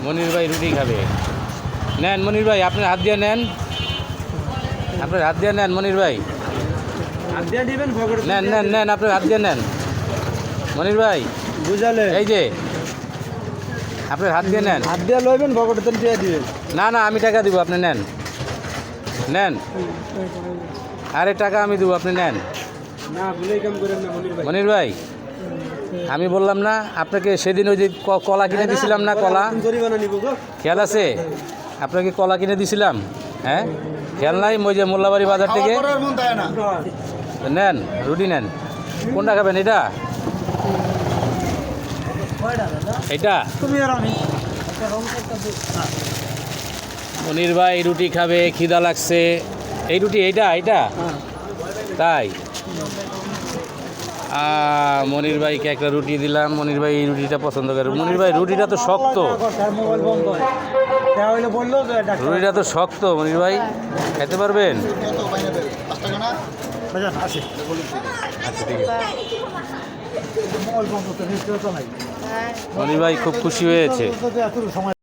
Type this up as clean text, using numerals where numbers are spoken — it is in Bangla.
মনির ভাই রুটি খাবে। নেন মনির ভাই, আপনার হাত দিয়ে নেন, আপনার হাত দিয়ে নেন মনির ভাই, নেন নেন নেন, আপনার হাত দিয়ে নেন মনির ভাই, বুঝালে এই যে আপনার হাত দিয়ে নেন। হাত দিয়ে লইবেন ভগটের দিয়ে দিবেন। না না, আমি টাকা দিব, আপনি নেন নেন, আরে টাকা আমি দেবো, আপনি নেন। না ভুলেই কাম করেন না মনির ভাই। মনির ভাই, আমি বললাম না আপনাকে সেদিন ওই যে কলা কিনে দিছিলাম না, কলা জরিমানা নিব গো। খেয়াল আছে? আপনাকে কলা কিনে দিছিলাম, হ্যাঁ খেয়াল নাই? ওই যে মোল্লাবাড়ি বাজার থেকে নেন, রুটি নেন। কোনটা খাবেন? এটা এটা তুমি আর আমি মনির ভাই রুটি খাবে, খিদা লাগছে। এই রুটি এইটা এইটা তাই মনির ভাইকে একটা রুটি দিলাম। মনির ভাই এই রুটিটা পছন্দ করে। মনির ভাই রুটিটা তো শক্ত, মোবাইল বন্ধ তাহলে বললো রুটিটা তো শক্ত। মনির ভাই খেতে পারবেন? আছে আচ্ছা ঠিক আছে। মোবাইল বন্ধ তো নিশ্চয় তো নাই। মনির ভাই খুব খুশি হয়েছে। সময়